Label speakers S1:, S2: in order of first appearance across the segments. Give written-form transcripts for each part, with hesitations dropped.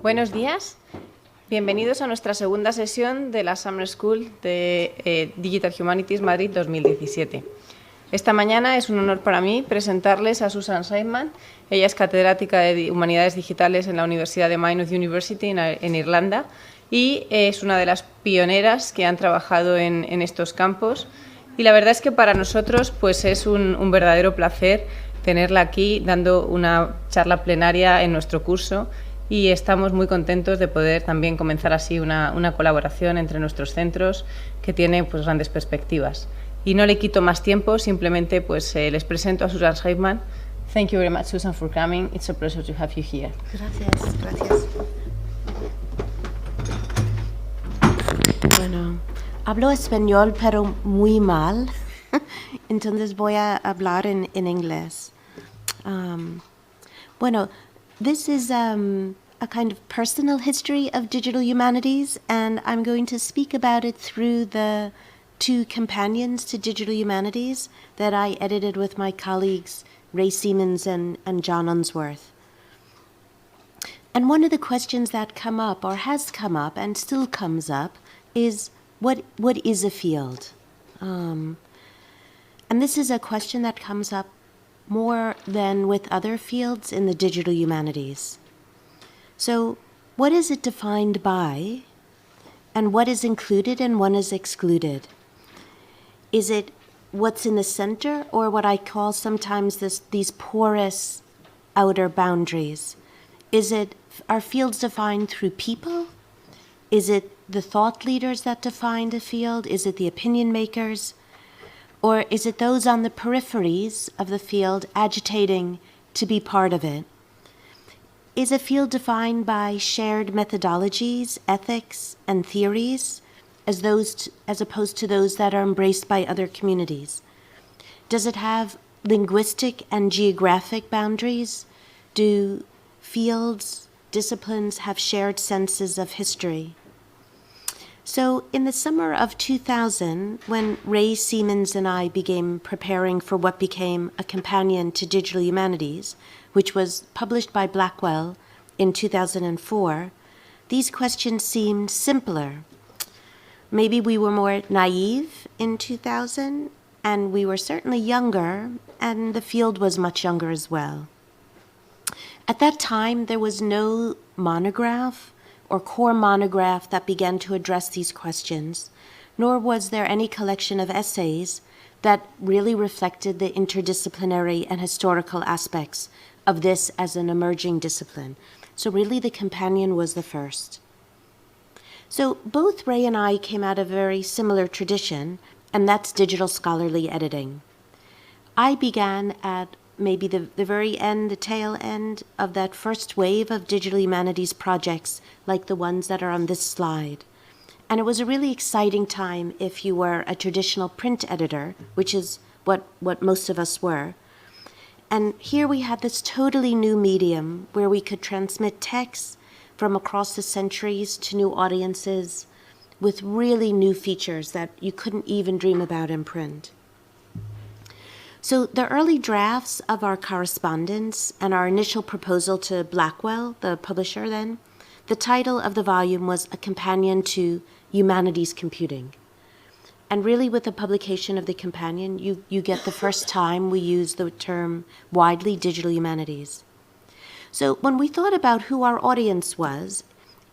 S1: Buenos días, bienvenidos a nuestra segunda sesión de la Summer School de Digital Humanities Madrid 2017. Esta mañana es un honor para mí presentarles a Susan Schreibman. Ella es catedrática de Humanidades Digitales en la Universidad de Maynooth University en Irlanda y es una de las pioneras que han trabajado en estos campos. Y la verdad es que para nosotros pues, es un verdadero placer tenerla aquí dando una charla plenaria en nuestro curso. Y estamos muy contentos de poder también comenzar así una colaboración entre nuestros centros que tiene pues, grandes perspectivas. Y no le quito más tiempo, simplemente pues, les presento a Susan Schreibman. Thank you very much, Susan, for coming. It's a pleasure to have you here.
S2: Gracias, gracias. Bueno, hablo español, pero muy mal. Entonces voy a hablar en inglés. Bueno, this is a kind of personal history of digital humanities, and I'm going to speak about it through the two companions to digital humanities that I edited with my colleagues Ray Siemens and John Unsworth. And one of the questions that come up, or has come up and still comes up, is what is a field? And this is a question that comes up more than with other fields in the digital humanities. So, what is it defined by, and what is included and what is excluded? Is it what's in the center, or what I call sometimes these porous outer boundaries? Are fields defined through people? Is it the thought leaders that define the field? Is it the opinion makers? Or is it those on the peripheries of the field agitating to be part of it? Is a field defined by shared methodologies, ethics, and theories, as opposed to those that are embraced by other communities? Does it have linguistic and geographic boundaries? Do fields, disciplines have shared senses of history? So in the summer of 2000, when Ray Siemens and I began preparing for what became a companion to Digital Humanities, which was published by Blackwell in 2004, these questions seemed simpler. Maybe we were more naive in 2000, and we were certainly younger, and the field was much younger as well. At that time, there was no monograph or core monograph that began to address these questions, nor was there any collection of essays that really reflected the interdisciplinary and historical aspects of this as an emerging discipline. So really the companion was the first. So both Ray and I came out of a very similar tradition, and that's digital scholarly editing. I began at maybe the very end, the tail end of that first wave of digital humanities projects like the ones that are on this slide. And it was a really exciting time if you were a traditional print editor, which is what most of us were. And here we had this totally new medium where we could transmit texts from across the centuries to new audiences with really new features that you couldn't even dream about in print. So the early drafts of our correspondence and our initial proposal to Blackwell, the publisher then, the title of the volume was A Companion to Humanities Computing. And really with the publication of the companion, you get the first time we use the term widely digital humanities. So when we thought about who our audience was,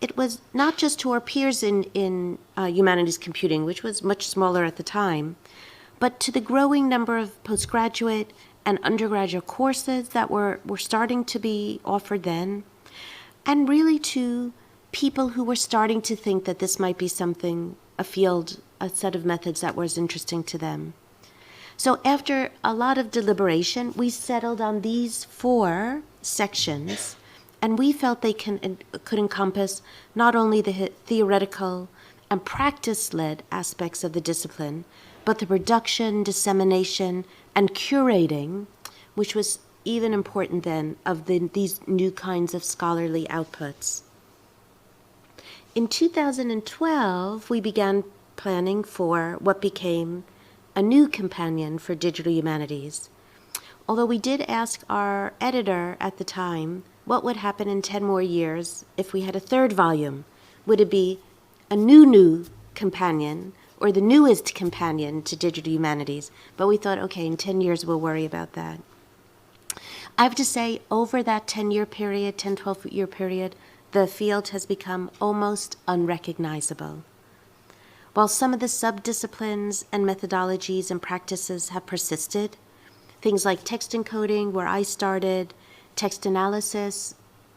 S2: it was not just to our peers in humanities computing, which was much smaller at the time, but to the growing number of postgraduate and undergraduate courses that were starting to be offered then, and really to people who were starting to think that this might be something, a field, a set of methods that was interesting to them. So after a lot of deliberation, we settled on these 4 sections, and we felt they could encompass not only the theoretical and practice-led aspects of the discipline, but the production, dissemination, and curating, which was even important then, of these new kinds of scholarly outputs. In 2012, we began planning for what became a new companion for digital humanities. Although we did ask our editor at the time, what would happen in 10 more years if we had a third volume? Would it be a new companion or the newest companion to digital humanities? But we thought, okay, in 10 years we'll worry about that. I have to say, over that 10-year period, 10, 12-year period, the field has become almost unrecognizable. While some of the subdisciplines and methodologies and practices have persisted, things like text encoding, where I started, text analysis,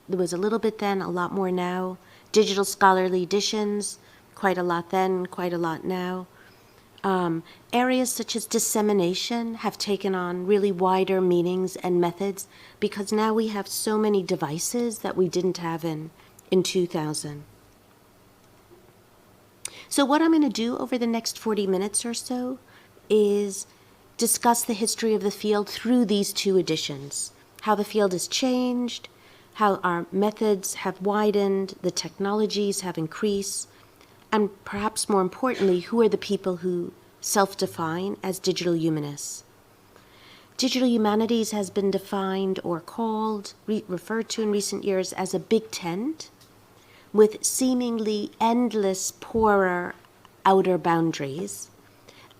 S2: there was a little bit then, a lot more now, digital scholarly editions, quite a lot then, quite a lot now. Areas such as dissemination have taken on really wider meanings and methods because now we have so many devices that we didn't have in 2000. So what I'm going to do over the next 40 minutes or so is discuss the history of the field through these two editions, how the field has changed, how our methods have widened, the technologies have increased, and perhaps more importantly, who are the people who self-define as digital humanists. Digital humanities has been defined or called, referred to in recent years as a big tent with seemingly endless, poorer outer boundaries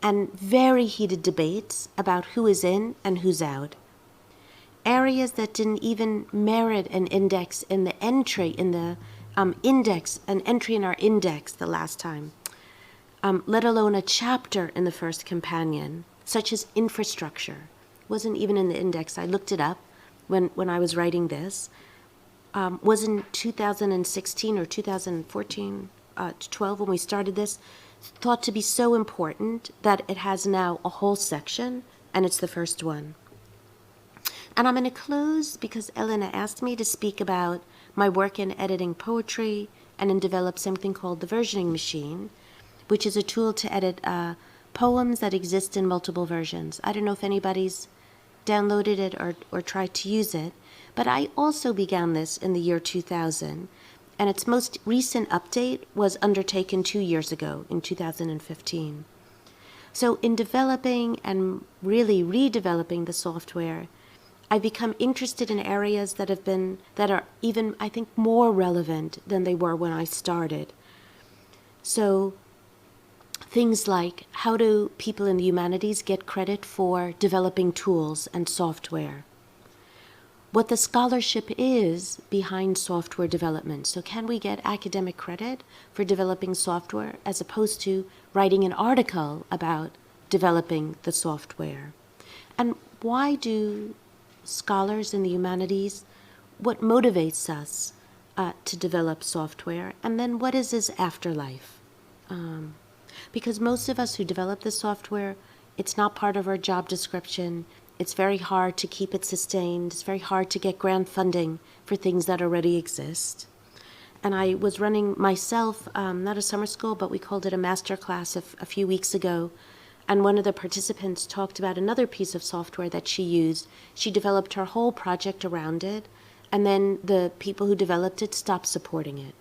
S2: and very heated debates about who is in and who's out. Areas that didn't even merit an index in the entry in the an entry in our index the last time, let alone a chapter in the first companion, such as infrastructure. Wasn't even in the index. I looked it up when I was writing this. Was in 2016 or 2014, 12 when we started this, thought to be so important that it has now a whole section, and it's the first one. And I'm going to close because Elena asked me to speak about my work in editing poetry and in develop something called the versioning machine, which is a tool to edit poems that exist in multiple versions. I don't know if anybody's downloaded it or tried to use it, but I also began this in the year 2000, and its most recent update was undertaken 2 years ago, in 2015. So in developing and really redeveloping the software, I've become interested in areas that are even, I think, more relevant than they were when I started. So things like, how do people in the humanities get credit for developing tools and software? What the scholarship is behind software development. So can we get academic credit for developing software as opposed to writing an article about developing the software? And why do scholars in the humanities, what motivates us to develop software? And then what is his afterlife? Because most of us who develop the software, it's not part of our job description. It's very hard to keep it sustained. It's very hard to get grant funding for things that already exist. And I was running myself, not a summer school, but we called it a master class a few weeks ago. And one of the participants talked about another piece of software that she used. She developed her whole project around it, and then the people who developed it stopped supporting it.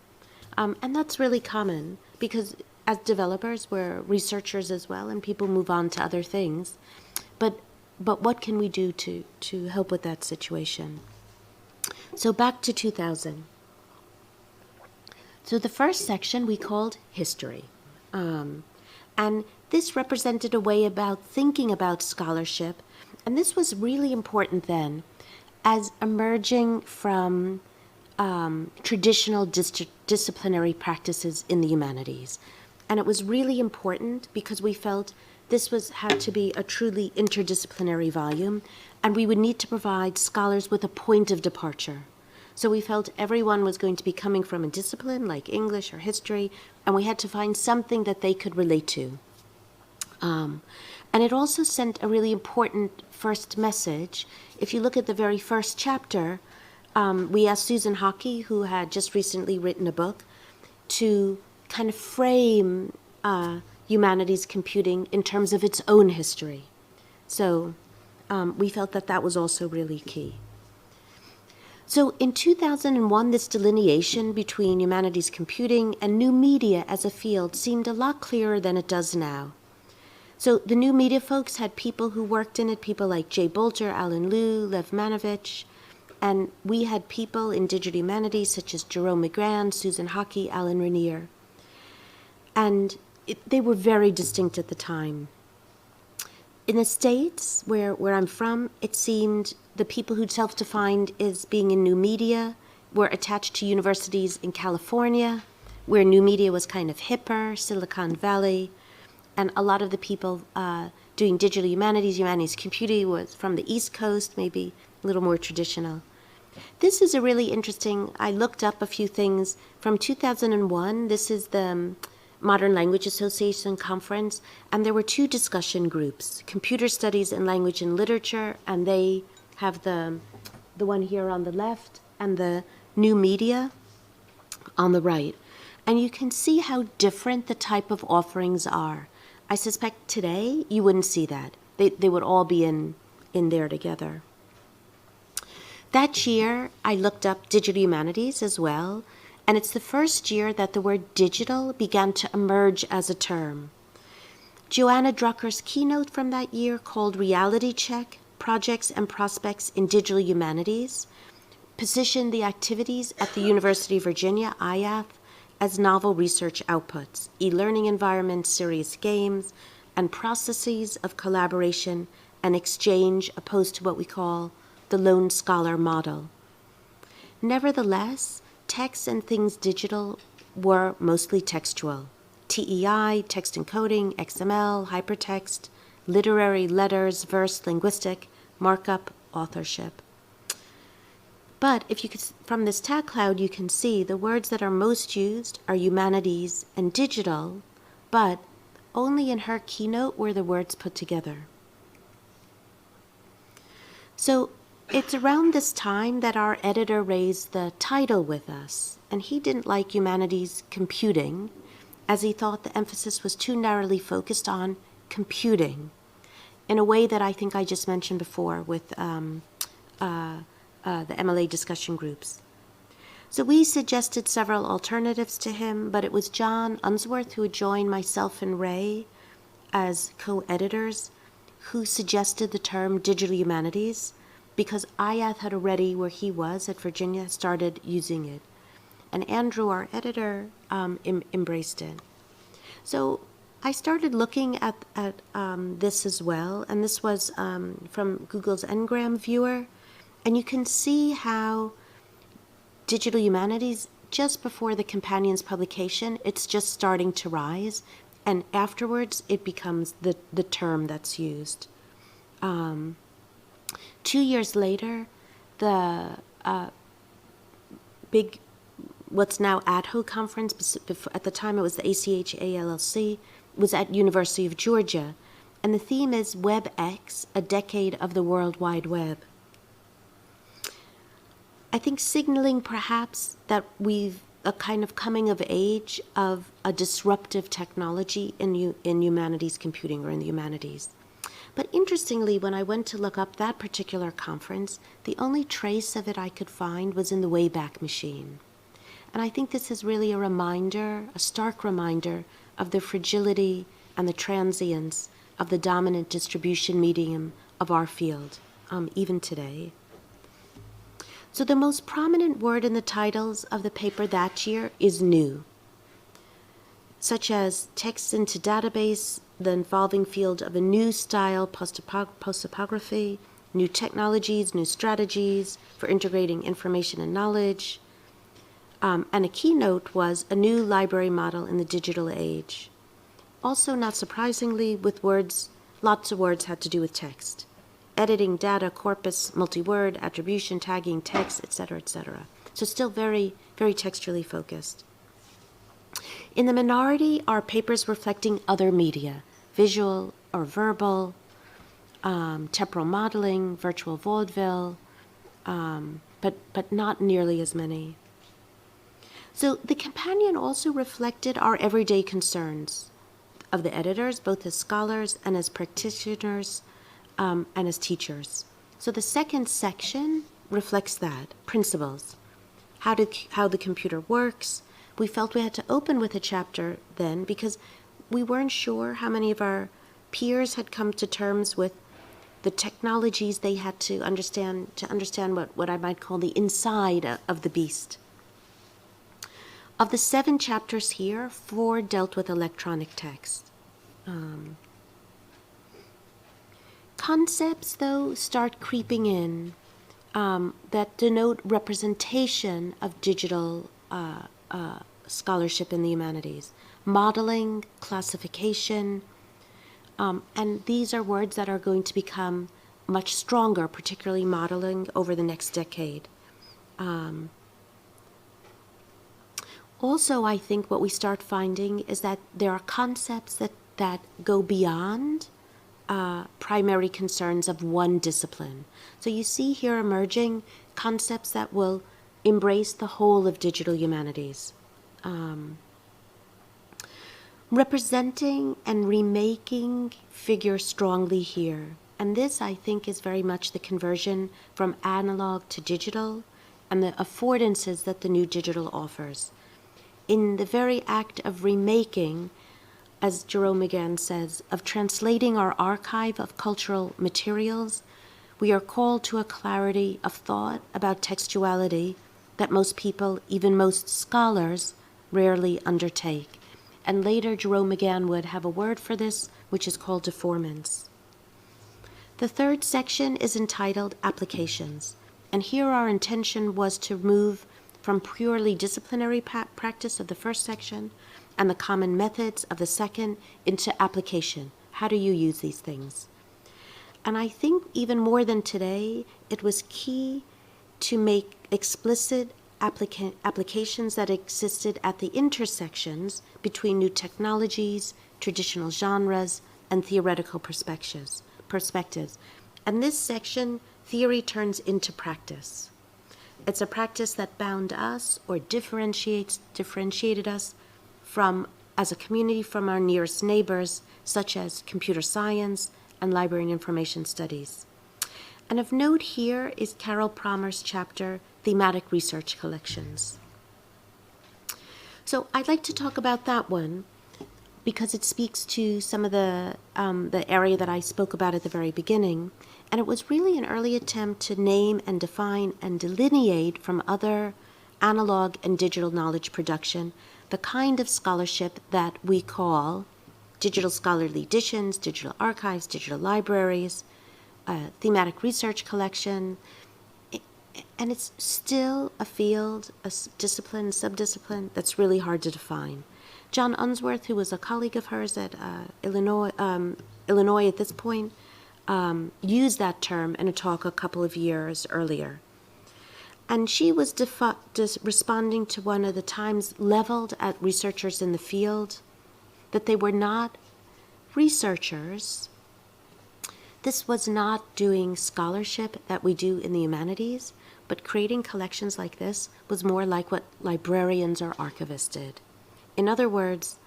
S2: And that's really common because as developers, we're researchers as well, and people move on to other things. But what can we do to help with that situation? So back to 2000. So the first section we called history. And this represented a way about thinking about scholarship. And this was really important then as emerging from traditional disciplinary practices in the humanities. And it was really important because we felt this had to be a truly interdisciplinary volume, and we would need to provide scholars with a point of departure. So we felt everyone was going to be coming from a discipline like English or history, and we had to find something that they could relate to. And it also sent a really important first message. If you look at the very first chapter, we asked Susan Hockey, who had just recently written a book, to kind of frame humanities computing in terms of its own history. So we felt that was also really key. So in 2001, this delineation between humanities computing and new media as a field seemed a lot clearer than it does now. So the new media folks had people who worked in it, people like Jay Bolger, Alan Liu, Lev Manovich, And we had people in digital humanities such as Jerome McGrann, Susan Hockey, Alan Rainier. And they were very distinct at the time. In the States, where I'm from, it seemed the people who self-defined as being in new media were attached to universities in California, where new media was kind of hipper, Silicon Valley, and a lot of the people doing digital humanities computing was from the East Coast, maybe a little more traditional. This is a really interesting, I looked up a few things from 2001. This is the Modern Language Association conference, and there were two discussion groups, Computer Studies and Language and Literature, and they have the one here on the left and the new media on the right. And you can see how different the type of offerings are. I suspect today you wouldn't see that. They would all be in there together. That year, I looked up digital humanities as well, and it's the first year that the word digital began to emerge as a term. Joanna Drucker's keynote from that year, called Reality Check, Projects and Prospects in Digital Humanities, positioned the activities at the University of Virginia, IAF, as novel research outputs, e-learning environments, serious games, and processes of collaboration and exchange opposed to what we call the lone scholar model. Nevertheless, Text and Things Digital were mostly textual. TEI, text encoding, XML, hypertext, literary, letters, verse, linguistic, markup, authorship. But if you could, from this tag cloud, you can see the words that are most used are humanities and digital, but only in her keynote were the words put together. So it's around this time that our editor raised the title with us, and he didn't like humanities computing, as he thought the emphasis was too narrowly focused on computing, in a way that I think I just mentioned before with the MLA discussion groups. So we suggested several alternatives to him, but it was John Unsworth who joined myself and Ray as co-editors who suggested the term digital humanities, because IAF had already, where he was at Virginia, started using it. And Andrew, our editor, embraced it. So I started looking at this as well, and this was from Google's Ngram viewer, and you can see how digital humanities, just before the companion's publication, it's just starting to rise, and afterwards it becomes the term that's used. 2 years later, the big, what's now ADHO conference, at the time it was the ACHA-LLC, was at University of Georgia, and the theme is WebX, a decade of the World Wide Web. I think signaling perhaps that we've a kind of coming of age of a disruptive technology in humanities computing, or in the humanities. But interestingly, when I went to look up that particular conference, the only trace of it I could find was in the Wayback Machine. And I think this is really a reminder, a stark reminder, of the fragility and the transience of the dominant distribution medium of our field, even today. So the most prominent word in the titles of the paper that year is new, such as text into database, the involving field of a new style post-topography, new technologies, new strategies for integrating information and knowledge, and a keynote was a new library model in the digital age. Also, not surprisingly, with words, lots of words had to do with text. Editing, data, corpus, multi-word, attribution, tagging, text, etc., etc. So still very, very textually focused. In the minority are papers reflecting other media, visual or verbal, temporal modeling, virtual vaudeville, but not nearly as many. So the companion also reflected our everyday concerns of the editors, both as scholars and as practitioners, and as teachers. So the second section reflects that, principles, how the computer works. We felt we had to open with a chapter then because we weren't sure how many of our peers had come to terms with the technologies they had to understand what I might call the inside of the beast. Of the 7 chapters here, 4 dealt with electronic text. Concepts, though, start creeping in that denote representation of digital scholarship in the humanities. Modeling, classification, and these are words that are going to become much stronger, particularly modeling, over the next decade. Also, I think what we start finding is that there are concepts that go beyond primary concerns of one discipline. So you see here emerging concepts that will embrace the whole of digital humanities. Representing and remaking figure strongly here. And this, I think, is very much the conversion from analog to digital and the affordances that the new digital offers. In the very act of remaking, as Jerome again says, of translating our archive of cultural materials, we are called to a clarity of thought about textuality that most people, even most scholars, rarely undertake. And later, Jerome again would have a word for this, which is called deformance. The 3rd section is entitled Applications, and here our intention was to move from purely disciplinary practice of the 1st section and the common methods of the 2nd into application. How do you use these things? And I think even more than today, it was key to make explicit applications that existed at the intersections between new technologies, traditional genres, and theoretical perspectives. And this section, theory turns into practice. It's a practice that bound us or differentiated us from, as a community, from our nearest neighbors, such as computer science and library and information studies. And of note here is Carol Promer's chapter, Thematic Research Collections. So I'd like to talk about that one because it speaks to some of the area that I spoke about at the very beginning. And it was really an early attempt to name and define and delineate from other analog and digital knowledge production the kind of scholarship that we call digital scholarly editions, digital archives, digital libraries, thematic research collection. And it's still a field, a discipline, subdiscipline that's really hard to define. John Unsworth, who was a colleague of hers at Illinois at this point, used that term in a talk a couple of years earlier. And she was responding to one of the times leveled at researchers in the field, that they were not researchers. This was not doing scholarship that we do in the humanities, but creating collections like this was more like what librarians or archivists did. In other words,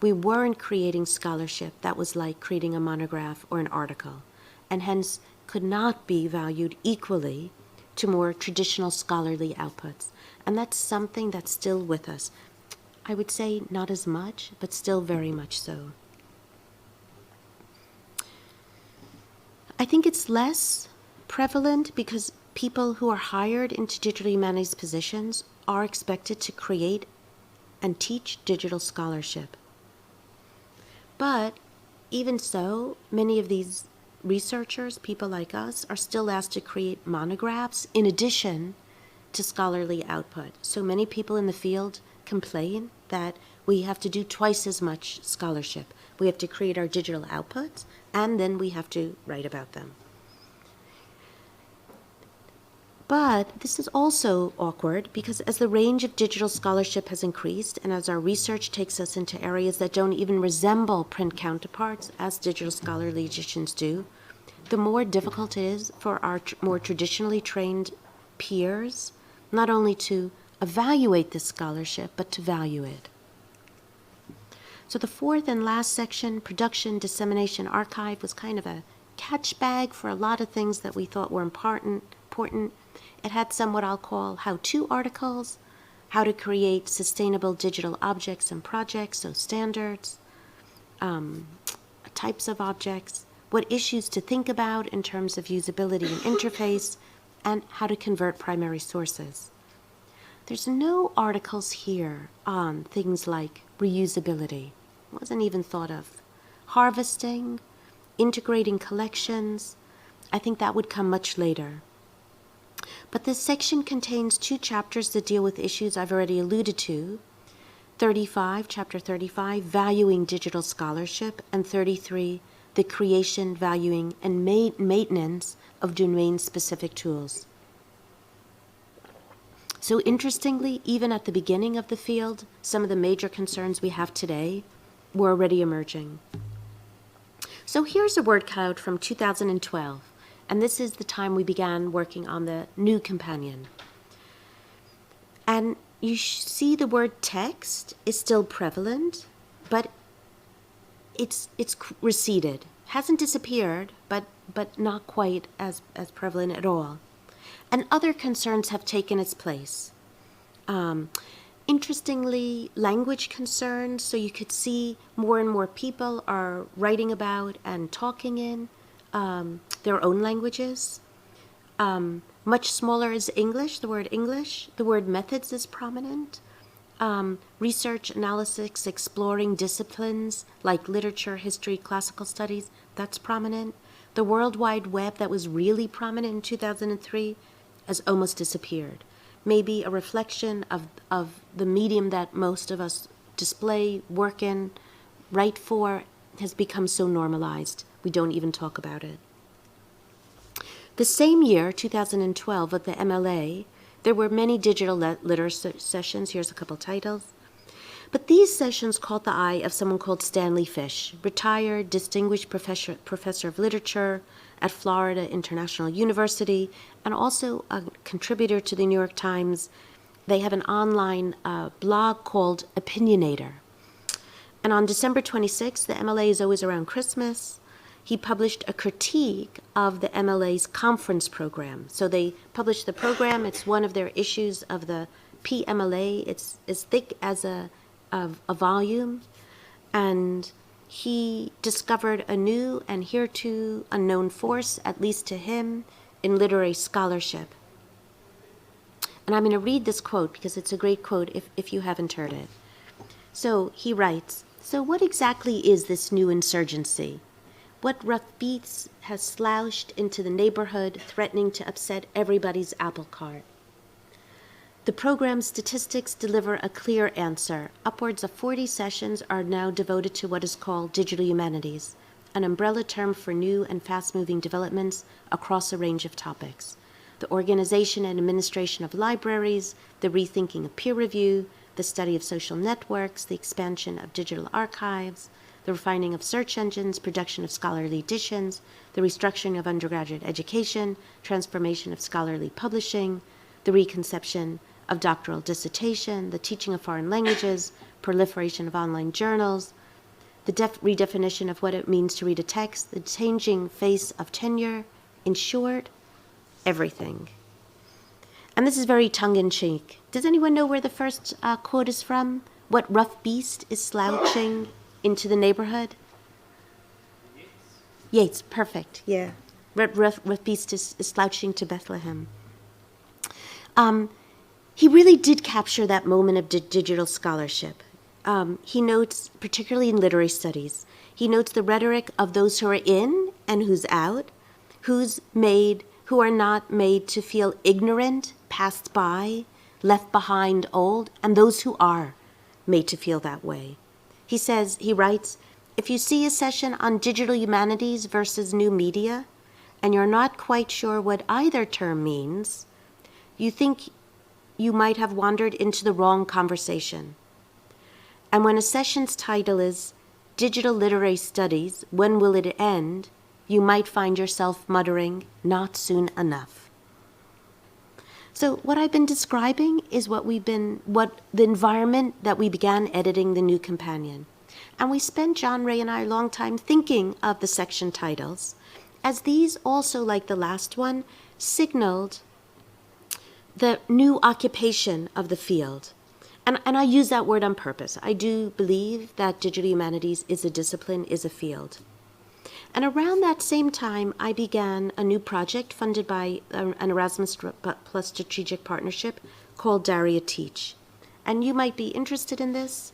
S2: we weren't creating scholarship that was like creating a monograph or an article, and hence could not be valued equally to more traditional scholarly outputs. And that's something that's still with us. I would say not as much, but still very much so. I think it's less prevalent because people who are hired into digital humanities positions are expected to create and teach digital scholarship. But even so, many of these researchers, people like us, are still asked to create monographs in addition to scholarly output. So many people in the field complain that we have to do twice as much scholarship. We have to create our digital outputs, and then we have to write about them. But this is also awkward because as the range of digital scholarship has increased and as our research takes us into areas that don't even resemble print counterparts, as digital scholarly editions do, the more difficult it is for our more traditionally trained peers not only to evaluate this scholarship, but to value it. So the 4th and last section, production, dissemination, archive, was kind of a catch bag for a lot of things that we thought were important. It had some what I'll call how-to articles, how to create sustainable digital objects and projects, so standards, types of objects, what issues to think about in terms of usability and interface, and how to convert primary sources. There's no articles here on things like reusability. Wasn't even thought of. Harvesting, integrating collections. I think that would come much later. But this section contains 2 chapters that deal with issues I've already alluded to. 35, chapter 35, Valuing Digital Scholarship, and 33, The Creation, Valuing, and Maintenance of Domain-Specific Tools. So interestingly, even at the beginning of the field, some of the major concerns we have today were already emerging. So here's a word cloud from 2012, and this is the time we began working on the new companion. And you see the word text is still prevalent, but it's receded. Hasn't disappeared, but not quite as prevalent at all. And other concerns have taken its place. Interestingly, language concerns, so you could see more and more people are writing about and talking in their own languages. Much smaller is English, the word English. The word methods is prominent. Research, analysis, exploring disciplines like literature, history, classical studies, that's prominent. The World Wide Web that was really prominent in 2003 has almost disappeared. Maybe a reflection of the medium that most of us display, work in, write for, has become so normalized we don't even talk about it. The same year, 2012, at the MLA, there were many digital literature sessions. Here's a couple titles. But these sessions caught the eye of someone called Stanley Fish, retired, distinguished professor of literature at Florida International University, and also a contributor to the New York Times. They have an online blog called Opinionator. And on December 26th, the MLA is always around Christmas, he published a critique of the MLA's conference program. So they published the program. It's one of their issues of the PMLA. It's as thick as a volume. And he discovered a new and hereto unknown force, at least to him, in literary scholarship. And I'm going to read this quote because it's a great quote if you haven't heard it. So he writes, "So what exactly is this new insurgency? What rough beats has slouched into the neighborhood, threatening to upset everybody's apple cart? The program's statistics deliver a clear answer. Upwards of 40 sessions are now devoted to what is called digital humanities, an umbrella term for new and fast-moving developments across a range of topics. The organization and administration of libraries, the rethinking of peer review, the study of social networks, the expansion of digital archives, the refining of search engines, production of scholarly editions, the restructuring of undergraduate education, transformation of scholarly publishing, the reconception of doctoral dissertation, the teaching of foreign languages, proliferation of online journals, the redefinition of what it means to read a text, the changing face of tenure, in short, everything." And this is very tongue-in-cheek. Does anyone know where the first quote is from? What rough beast is slouching into the neighborhood? Yates, perfect, yeah. Rough beast is slouching to Bethlehem. He really did capture that moment of digital scholarship. He notes, particularly in literary studies, he notes the rhetoric of those who are in and who's out, who are not made to feel ignorant, passed by, left behind, old, and those who are made to feel that way. He writes, "If you see a session on digital humanities versus new media, and you're not quite sure what either term means, you think you might have wandered into the wrong conversation. And when a session's title is Digital Literary Studies, When Will It End?, you might find yourself muttering, not soon enough." So what I've been describing is what the environment that we began editing the new companion. And we spent, John Ray and I, a long time thinking of the section titles, as these also, like the last one, signaled the new occupation of the field. And I use that word on purpose. I do believe that digital humanities is a discipline, is a field. And around that same time, I began a new project funded by an Erasmus Plus strategic partnership called Daria Teach. And you might be interested in this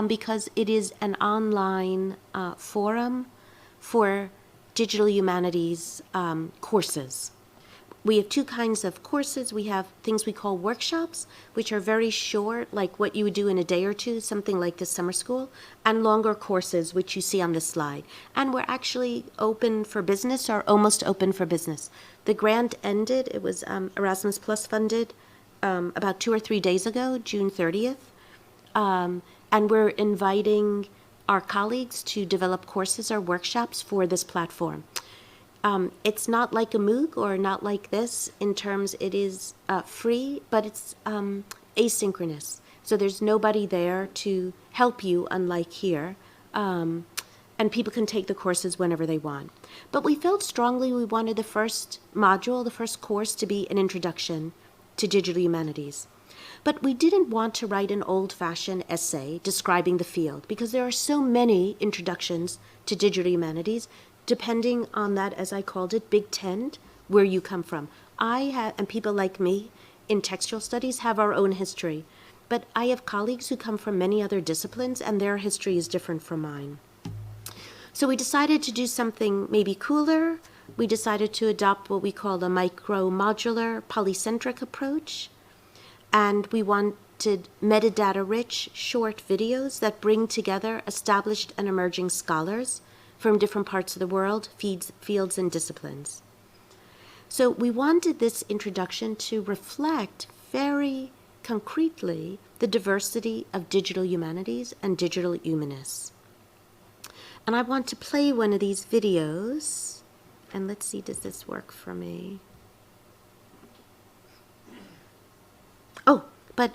S2: because it is an online forum for digital humanities courses. We have two kinds of courses. We have things we call workshops, which are very short, like what you would do in a day or two, something like this summer school, and longer courses, which you see on this slide. And we're actually open for business, or almost open for business. The grant ended, it was Erasmus Plus funded about 2 or 3 days ago, June 30th. And we're inviting our colleagues to develop courses or workshops for this platform. It's not like a MOOC or not like this in terms it is free, but it's asynchronous. So there's nobody there to help you, unlike here. And people can take the courses whenever they want. But we felt strongly we wanted the first module, the first course, to be an introduction to digital humanities. But we didn't want to write an old-fashioned essay describing the field because there are so many introductions to digital humanities, depending on that, as I called it, big tent, where you come from. And people like me in textual studies have our own history, but I have colleagues who come from many other disciplines, and their history is different from mine. So we decided to do something maybe cooler. We decided to adopt what we call a micro-modular polycentric approach, and we wanted metadata-rich short videos that bring together established and emerging scholars from different parts of the world, fields, and disciplines. So we wanted this introduction to reflect very concretely the diversity of digital humanities and digital humanists. And I want to play one of these videos, and let's see, does this work for me? Oh, but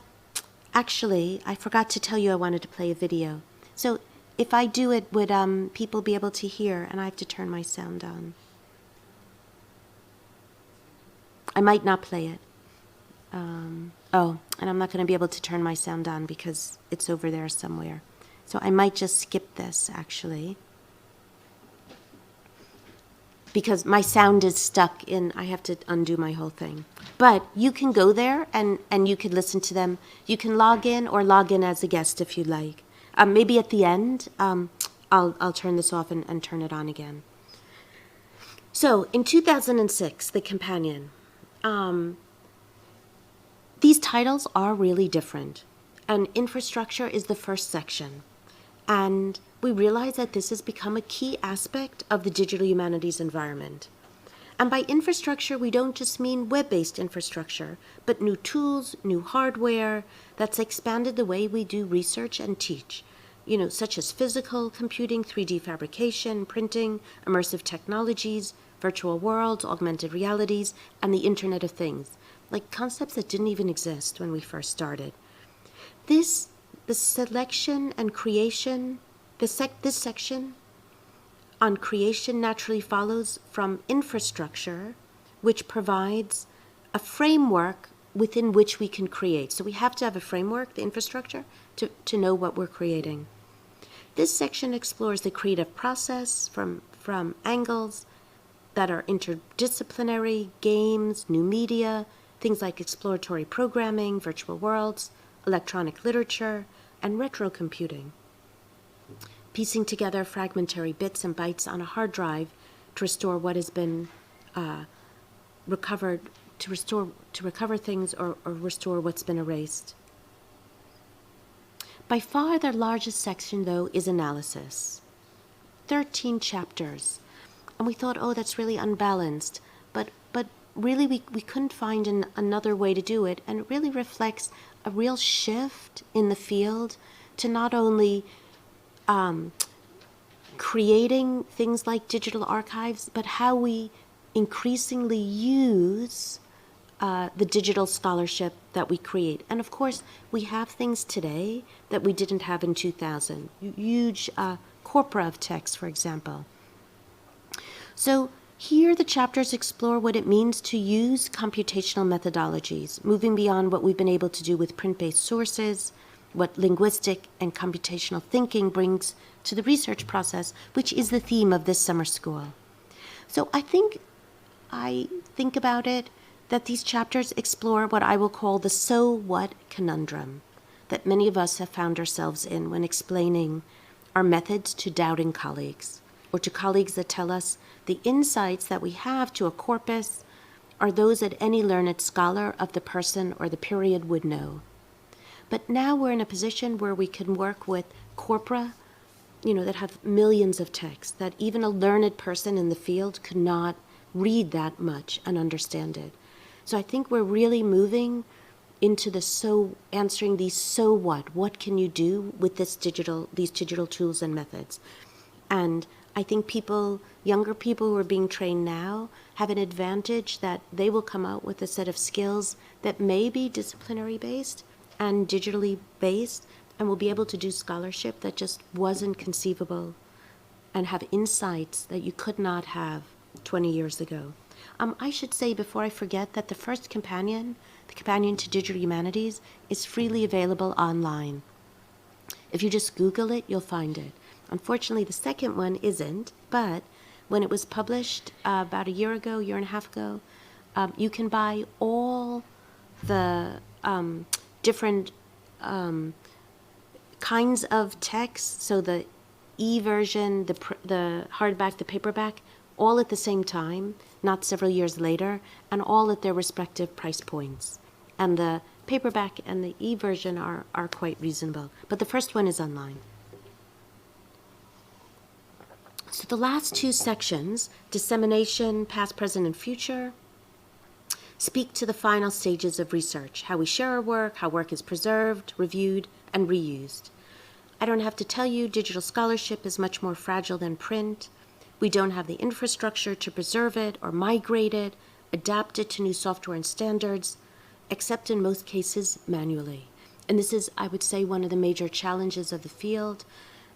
S2: actually, I forgot to tell you I wanted to play a video. So if I do it, would people be able to hear? And I have to turn my sound on. I might not play it. And I'm not going to be able to turn my sound on because it's over there somewhere. So I might just skip this, actually. Because my sound is stuck in, I have to undo my whole thing. But you can go there and you can listen to them. You can log in or log in as a guest if you like. Maybe at the end, I'll turn this off and turn it on again. So in 2006, The Companion. These titles are really different. And infrastructure is the first section. And we realize that this has become a key aspect of the digital humanities environment. And by infrastructure, we don't just mean web-based infrastructure, but new tools, new hardware that's expanded the way we do research and teach, such as physical computing, 3D fabrication, printing, immersive technologies, virtual worlds, augmented realities, and the Internet of Things, like concepts that didn't even exist when we first started. The selection and creation, this section on creation naturally follows from infrastructure, which provides a framework within which we can create. So we have to have a framework, the infrastructure, to know what we're creating. This section explores the creative process from angles that are interdisciplinary, games, new media, things like exploratory programming, virtual worlds, electronic literature, and retro computing. Piecing together fragmentary bits and bytes on a hard drive to restore what has been recovered, to recover things or restore what's been erased. By far the largest section, though, is analysis. 13 chapters. And we thought, oh, that's really unbalanced. But really we couldn't find another way to do it. And it really reflects a real shift in the field to not only creating things like digital archives, but how we increasingly use the digital scholarship that we create. And of course, we have things today that we didn't have in 2000. Huge corpora of text, for example. So here the chapters explore what it means to use computational methodologies, moving beyond what we've been able to do with print-based sources what linguistic and computational thinking brings to the research process, which is the theme of this summer school. So I think about it that these chapters explore what I will call the so what conundrum that many of us have found ourselves in when explaining our methods to doubting colleagues, or to colleagues that tell us the insights that we have to a corpus are those that any learned scholar of the person or the period would know. But now we're in a position where we can work with corpora, that have millions of texts, that even a learned person in the field could not read that much and understand it. So I think we're really moving into answering these so what can you do with these digital tools and methods. And I think younger people who are being trained now have an advantage that they will come out with a set of skills that may be disciplinary based and digitally based, and will be able to do scholarship that just wasn't conceivable, and have insights that you could not have 20 years ago. I should say before I forget that the first companion, the Companion to Digital Humanities, is freely available online. If you just Google it, you'll find it. Unfortunately, the second one isn't, but when it was published about a year and a half ago, you can buy all the different kinds of texts, so the e-version, the hardback, the paperback, all at the same time, not several years later, and all at their respective price points. And the paperback and the e-version are quite reasonable, but the first one is online. So the last two sections, dissemination, past, present, and future, speak to the final stages of research, how we share our work, how work is preserved, reviewed, and reused. I don't have to tell you, digital scholarship is much more fragile than print. We don't have the infrastructure to preserve it or migrate it, adapt it to new software and standards, except in most cases manually. And this is, I would say, one of the major challenges of the field.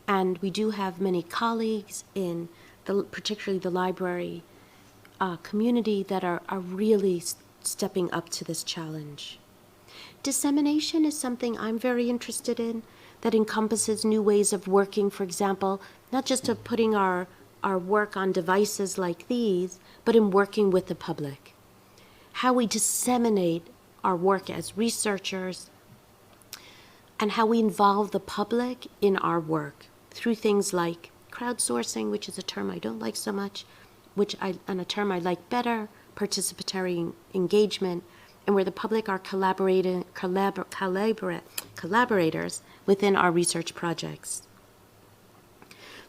S2: And we do have many colleagues in particularly the library community that are really stepping up to this challenge. Dissemination is something I'm very interested in, that encompasses new ways of working, for example, not just of putting our work on devices like these, but in working with the public. How we disseminate our work as researchers, and how we involve the public in our work through things like crowdsourcing, which is a term I don't like so much, and a term I like better, participatory engagement, and where the public are collaborators within our research projects.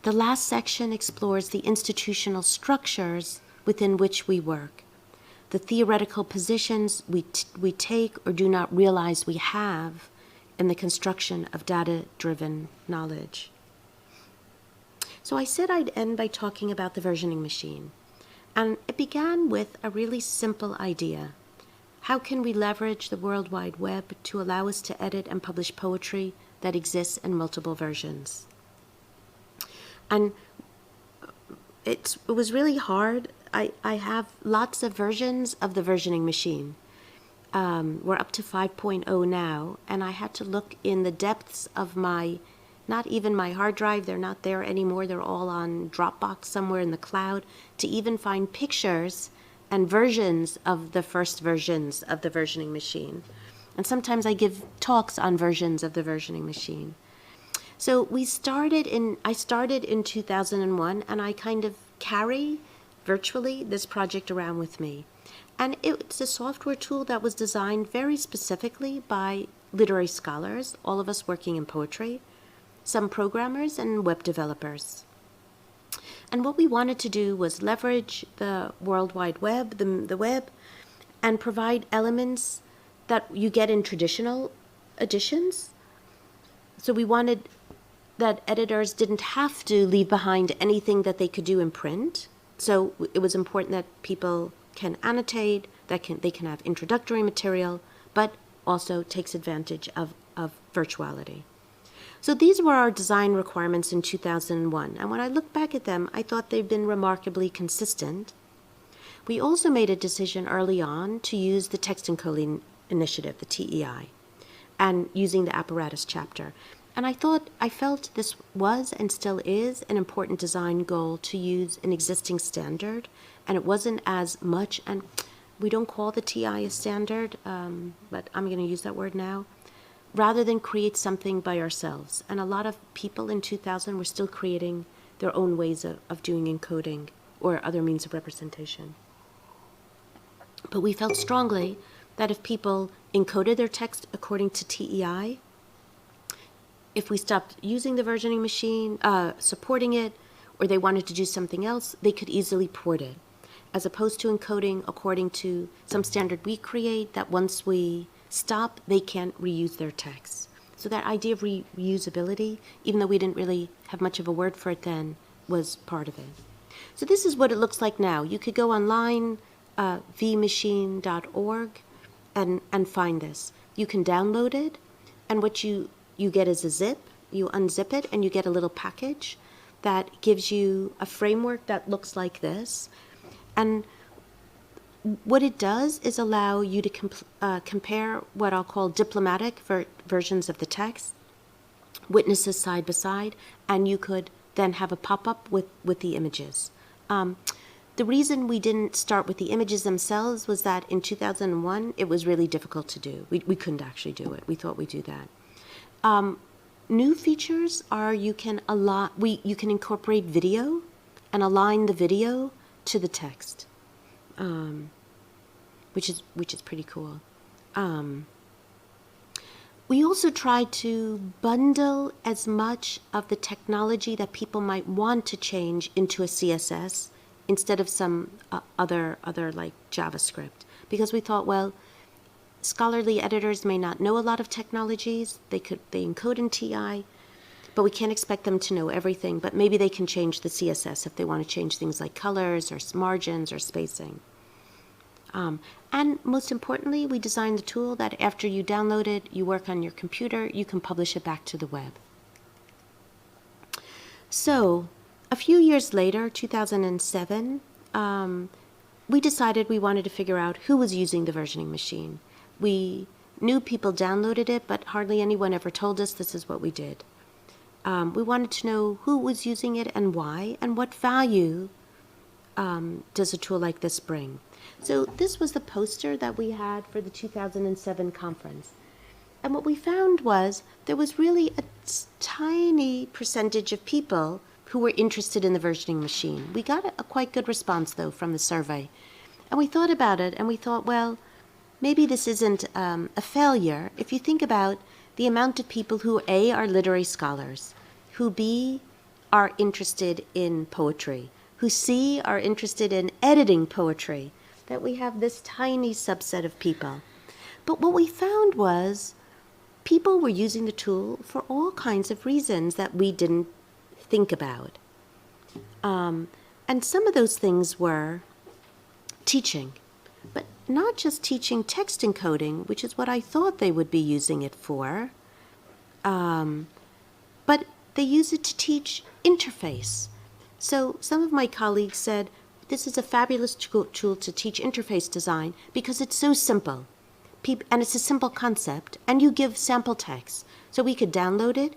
S2: The last section explores the institutional structures within which we work, the theoretical positions we take or do not realize we have in the construction of data-driven knowledge. So I said I'd end by talking about the versioning machine. And it began with a really simple idea. How can we leverage the World Wide Web to allow us to edit and publish poetry that exists in multiple versions? And it was really hard. I have lots of versions of the versioning machine. We're up to 5.0 now, and I had to look in the depths of not even my hard drive, they're not there anymore, they're all on Dropbox somewhere in the cloud, to even find pictures and versions of the first versions of the versioning machine. And sometimes I give talks on versions of the versioning machine. So I started in 2001, and I kind of carry virtually this project around with me. And it's a software tool that was designed very specifically by literary scholars, all of us working in poetry, some programmers and web developers. And what we wanted to do was leverage the World Wide Web, the web, and provide elements that you get in traditional editions. So we wanted that editors didn't have to leave behind anything that they could do in print. So it was important that people can annotate, they can have introductory material, but also takes advantage of virtuality. So these were our design requirements in 2001, and when I look back at them, I thought they've been remarkably consistent. We also made a decision early on to use the Text Encoding Initiative, the TEI, and using the apparatus chapter. And I felt this was and still is an important design goal to use an existing standard, and it wasn't as much, and we don't call the TI a standard, but I'm going to use that word now, rather than create something by ourselves. And a lot of people in 2000 were still creating their own ways of doing encoding or other means of representation. But we felt strongly that if people encoded their text according to TEI, if we stopped using the versioning machine, supporting it, or they wanted to do something else, they could easily port it, as opposed to encoding according to some standard we create that once we stop, they can't reuse their text. So that idea of reusability, even though we didn't really have much of a word for it then, was part of it. So this is what it looks like now. You could go online, vmachine.org, and find this. You can download it, and what you get is a zip. You unzip it, and you get a little package that gives you a framework that looks like this. And what it does is allow you to compare what I'll call diplomatic versions of the text, witnesses side by side, and you could then have a pop-up with the images. The reason we didn't start with the images themselves was that in 2001, it was really difficult to do. We couldn't actually do it. We thought we'd do that. New features are you can incorporate video and align the video to the text, which is pretty cool. We also try to bundle as much of the technology that people might want to change into a CSS instead of some other like JavaScript, because we thought, well, scholarly editors may not know a lot of technologies. They encode in TI, but we can't expect them to know everything. But maybe they can change the CSS if they want to change things like colors or margins or spacing. And most importantly, we designed the tool that after you download it, you work on your computer, you can publish it back to the web. So a few years later, 2007, we decided we wanted to figure out who was using the versioning machine. We knew people downloaded it, but hardly anyone ever told us this is what we did. We wanted to know who was using it and why, and what value does a tool like this bring. So this was the poster that we had for the 2007 conference. And what we found was there was really a tiny percentage of people who were interested in the versioning machine. We got a quite good response, though, from the survey. And we thought about it, and we thought, well, maybe this isn't a failure. If you think about the amount of people who, A, are literary scholars, who, B, are interested in poetry, who, C, are interested in editing poetry, that we have this tiny subset of people. But what we found was people were using the tool for all kinds of reasons that we didn't think about. And some of those things were teaching, but not just teaching text encoding, which is what I thought they would be using it for, but they use it to teach interface. So some of my colleagues said, this is a fabulous tool to teach interface design because it's so simple, and it's a simple concept, and you give sample text. So we could download it,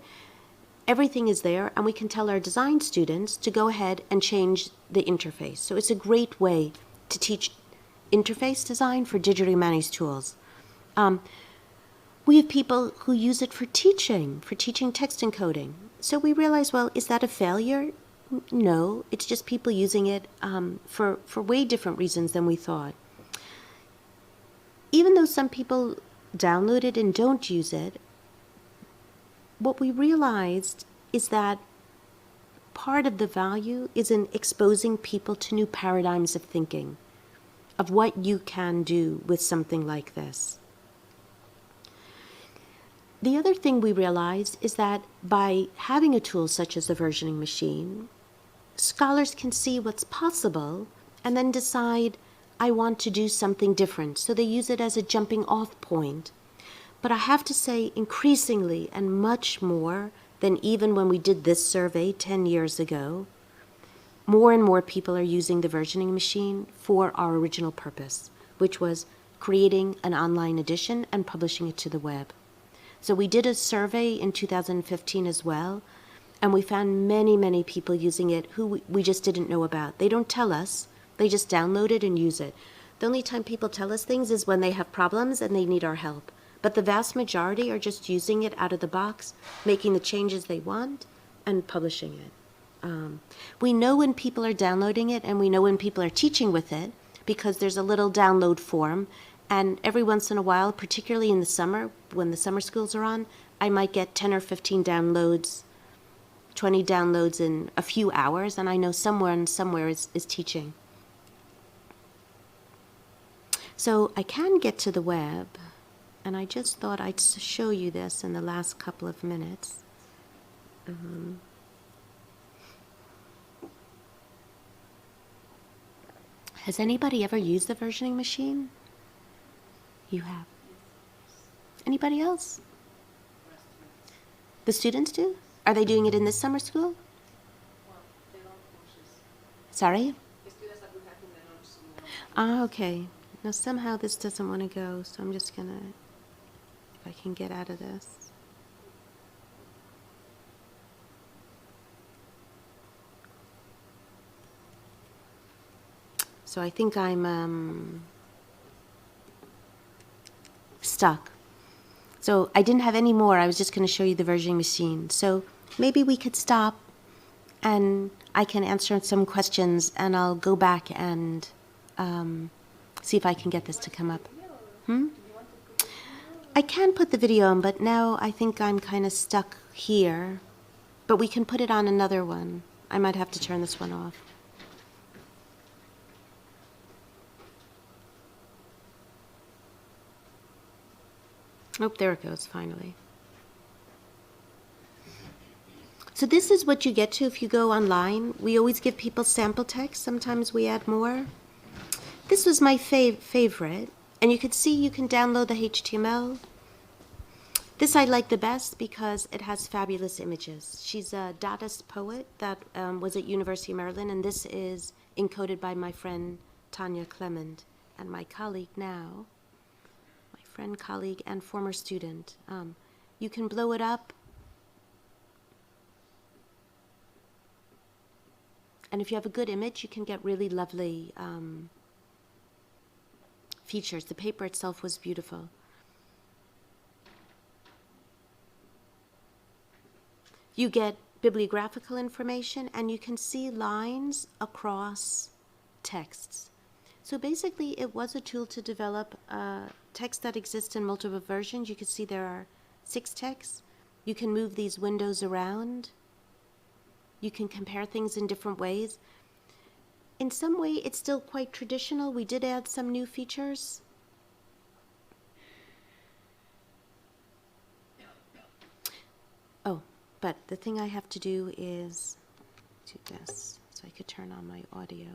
S2: everything is there, and we can tell our design students to go ahead and change the interface. So it's a great way to teach interface design for digital humanities tools. We have people who use it for teaching text encoding. So we realized, well, is that a failure? No, it's just people using it for way different reasons than we thought. Even though some people download it and don't use it, what we realized is that part of the value is in exposing people to new paradigms of thinking, of what you can do with something like this. The other thing we realized is that by having a tool such as the versioning machine, scholars can see what's possible and then decide, I want to do something different. So they use it as a jumping off point. But I have to say, increasingly and much more than even when we did this survey 10 years ago, more and more people are using the versioning machine for our original purpose, which was creating an online edition and publishing it to the web. So we did a survey in 2015 as well, and we found many, many people using it who we just didn't know about. They don't tell us, they just download it and use it. The only time people tell us things is when they have problems and they need our help. But the vast majority are just using it out of the box, making the changes they want, and publishing it. We know when people are downloading it, and we know when people are teaching with it, because there's a little download form. And every once in a while, particularly in the summer, when the summer schools are on, I might get 10 or 15 downloads, 20 downloads in a few hours, and I know someone somewhere is teaching. So I can get to the web, and I just thought I'd show you this in the last couple of minutes. Has anybody ever used the versioning machine? You have. Anybody else? The students do? Are they doing it in this summer school? Sorry? Ah, okay. Now somehow this doesn't want to go, so I'm just gonna, if I can get out of this. So I think I'm stuck. So I didn't have any more. I was just going to show you the versioning machine. So maybe we could stop and I can answer some questions and I'll go back and see if I can get this to come up. I can put the video on, but now I think I'm kind of stuck here. But we can put it on another one. I might have to turn this one off. Oh, there it goes, finally. So this is what you get to if you go online. We always give people sample text. Sometimes we add more. This was my favorite. And you can see you can download the HTML. This I like the best because it has fabulous images. She's a Dadaist poet that was at University of Maryland, and this is encoded by my friend Tanya Clement and my colleague now. Friend, colleague, and former student. You can blow it up. And if you have a good image, you can get really lovely features. The paper itself was beautiful. You get bibliographical information, and you can see lines across texts. So basically, it was a tool to develop text that exists in multiple versions. You can see there are 6 texts. You can move these windows around. You can compare things in different ways. In some way, it's still quite traditional. We did add some new features. Oh, but the thing I have to do is do this, so I could turn on my audio.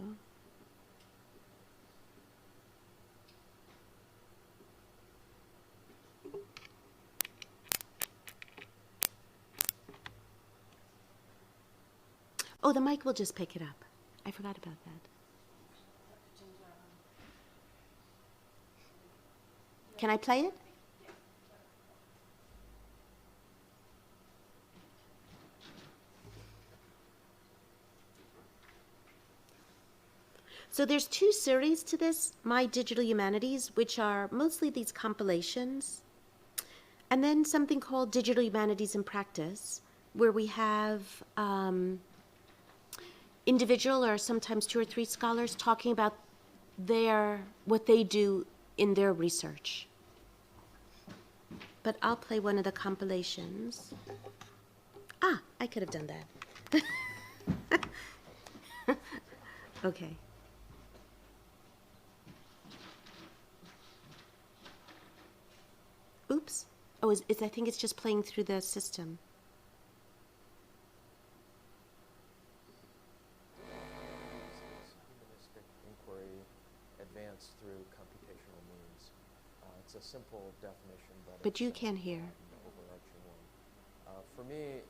S2: Oh, the mic will just pick it up. I forgot about that. Can I play it? So there's 2 series to this, My Digital Humanities, which are mostly these compilations, and then something called Digital Humanities in Practice, where we have individual or sometimes 2 or 3 scholars talking about what they do in their research. But I'll play one of the compilations. Ah, I could have done that. Okay. Oops. Oh, I think it's just playing through the system.
S3: Advanced through computational means. It's a simple definition,
S2: but you can hear.
S3: The overarching one. For me,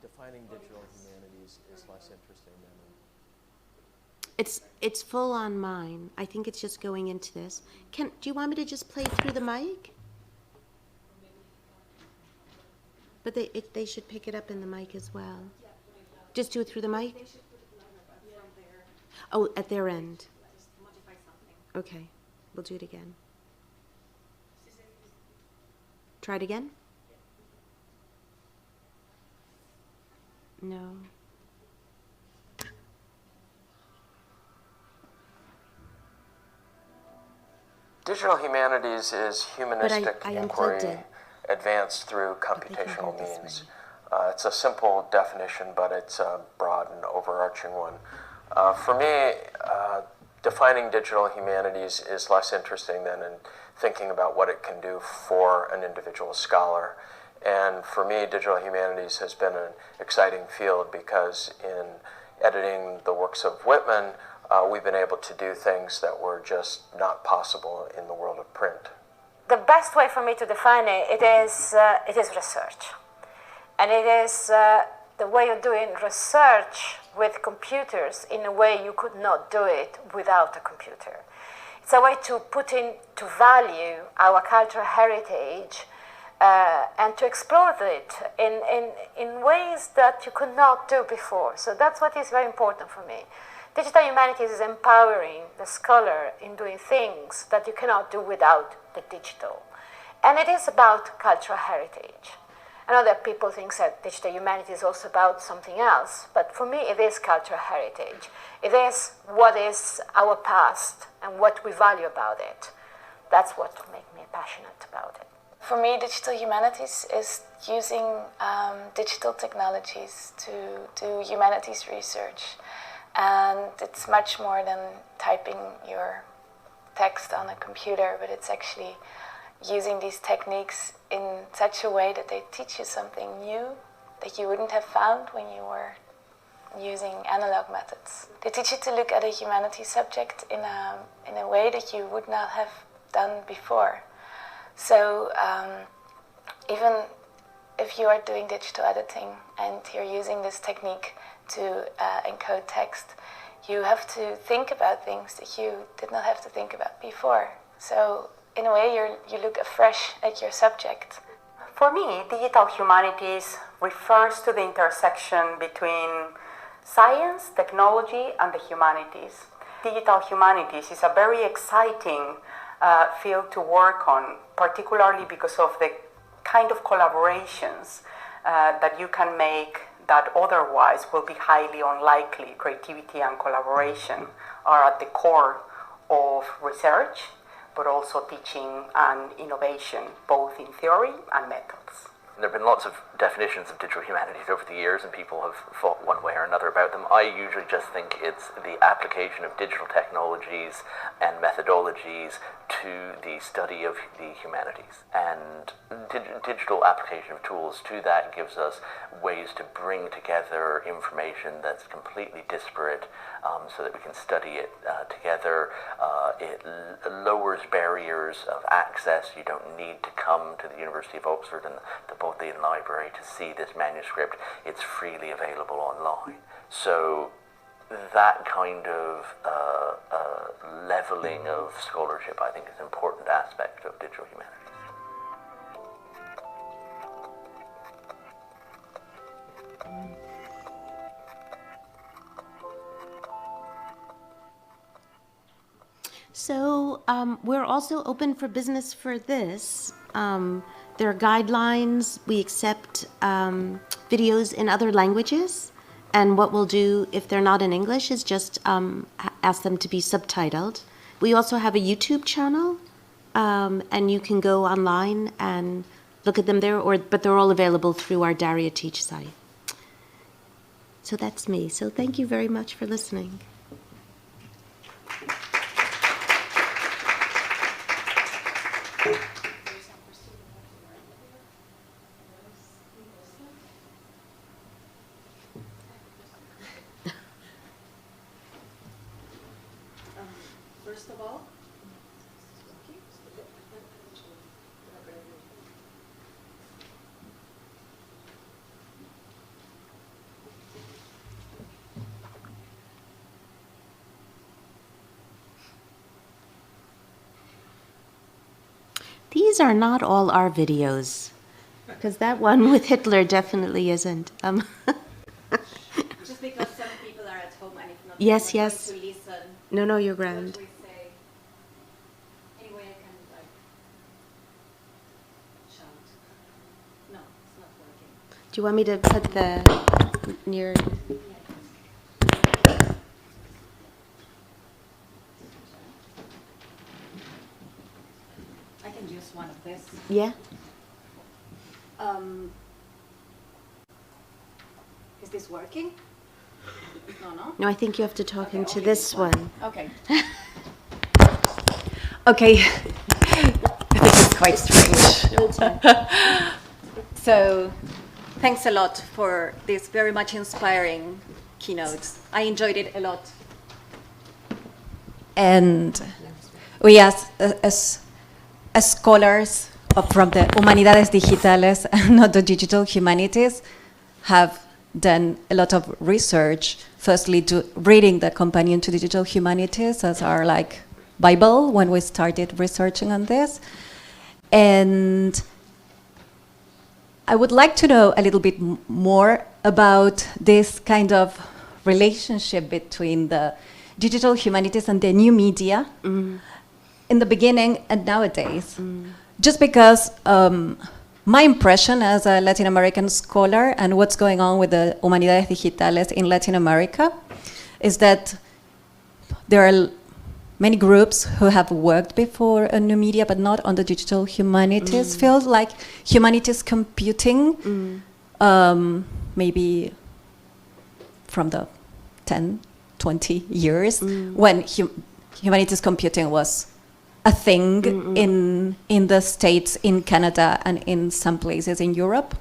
S3: defining digital humanities is less interesting than
S2: It's full on mine. I think it's just going into this. Do you want me to just play through the mic? But they should pick it up in the mic as well. Just do it through the mic? Oh, at their end. Okay, we'll do it again. Try it again? No.
S3: Digital humanities is humanistic
S2: I unplugged
S3: inquiry
S2: it.
S3: advanced through
S2: they can
S3: computational
S2: go this
S3: means.
S2: way.
S3: It's a simple definition, but it's a broad and overarching one. For me, defining digital humanities is less interesting than in thinking about what it can do for an individual scholar. And for me, digital humanities has been an exciting field because in editing the works of Whitman, we've been able to do things that were just not possible in the world of print.
S4: The best way for me to define it, it is research. And it is the way of doing research with computers in a way you could not do it without a computer. It's a way to put into value our cultural heritage and to explore it in ways that you could not do before. So that's what is very important for me. Digital humanities is empowering the scholar in doing things that you cannot do without the digital. And it is about cultural heritage. I know that people think that digital humanities is also about something else, but for me it is cultural heritage. It is what is our past and what we value about it. That's what makes me passionate about it.
S5: For me, digital humanities is using digital technologies to do humanities research. And it's much more than typing your text on a computer, but it's actually using these techniques in such a way that they teach you something new that you wouldn't have found when you were using analog methods. They teach you to look at a humanities subject in a way that you would not have done before. So even if you are doing digital editing and you're using this technique to encode text, you have to think about things that you did not have to think about before. So in a way, you look afresh at your subject.
S6: For me, digital humanities refers to the intersection between science, technology, and the humanities. Digital humanities is a very exciting field to work on, particularly because of the kind of collaborations that you can make that otherwise will be highly unlikely. Creativity and collaboration are at the core of research, but also teaching and innovation, both in theory and methods.
S7: There have been lots of definitions of digital humanities over the years, and people have thought one way or another about them. I usually just think it's the application of digital technologies and methodologies to the study of the humanities. And digital application of tools to that gives us ways to bring together information that's completely disparate so that we can study it together. It lowers barriers of access. You don't need to come to the University of Oxford and the Bodleian Library to see this manuscript. It's freely available online. So that kind of leveling of scholarship, I think, is an important aspect of digital humanities.
S2: So we're also open for business for this. There are guidelines. We accept videos in other languages. And what we'll do, if they're not in English, is just ask them to be subtitled. We also have a YouTube channel, and you can go online and look at them there, but they're all available through our Daria Teach site. So that's me. So thank you very much for listening.
S1: First of all,
S2: These are not all our videos. because that one with Hitler definitely isn't.
S8: Just because some people are at home and if not,
S2: Yes,
S8: they're
S2: yes.
S8: going to listen.
S2: No, you're
S8: What
S2: grand.
S8: we say. Anyway, I can like shout. No, it's not working.
S2: Do you want me to put the near?
S8: I can use one of this.
S2: Yeah.
S8: Is this working? No.
S2: No, I think you have to talk
S8: Okay,
S2: into
S8: only
S2: this one.
S8: Okay. Okay. This is quite strange. So, thanks a lot for this very much inspiring keynote. I enjoyed it a lot. And we as scholars from the Humanidades Digitales and not the digital humanities have done a lot of research, firstly to reading the companion to digital humanities as our like Bible when we started researching on this. And I would like to know a little bit more about this kind of relationship between the digital humanities and the new media in the beginning and nowadays. Just because my impression as a Latin American scholar and what's going on with the Humanidades Digitales in Latin America is that there are many groups who have worked before on new media but not on the digital humanities field, like humanities computing, maybe from the 10, 20 years when humanities computing was a thing in the States, in Canada, and in some places in Europe.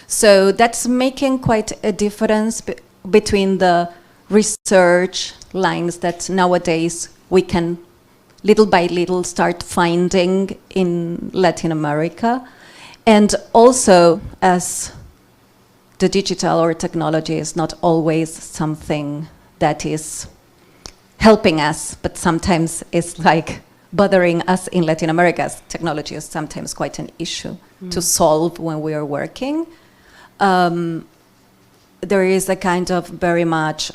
S8: So that's making quite a difference between the research lines that nowadays we can little by little start finding in Latin America. And also as the digital or technology is not always something that is helping us, but sometimes it's like bothering us in Latin America. Technology is sometimes quite an issue to solve when we are working. There is a kind of very much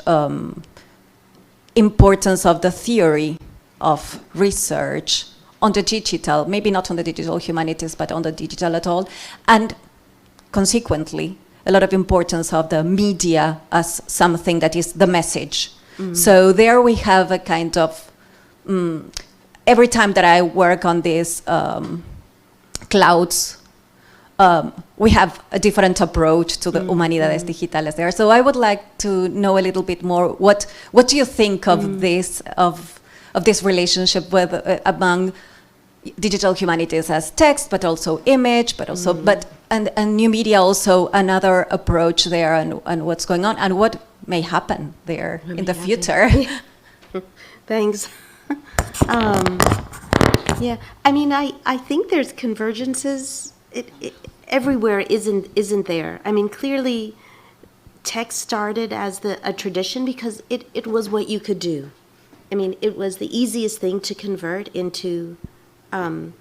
S8: importance of the theory of research on the digital, maybe not on the digital humanities, but on the digital at all, and consequently, a lot of importance of the media as something that is the message. So there we have a kind of, every time that I work on these clouds, we have a different approach to the Humanidades Digitales there. So I would like to know a little bit more, what do you think of this, of this relationship with among digital humanities as text, but also image, but also, and new media also another approach there, and what's going on, and what may happen there in the future.
S2: Thanks. Yeah, I mean, I think there's convergences. It everywhere isn't there. I mean, clearly, text started as a tradition because it was what you could do. I mean, it was the easiest thing to convert into some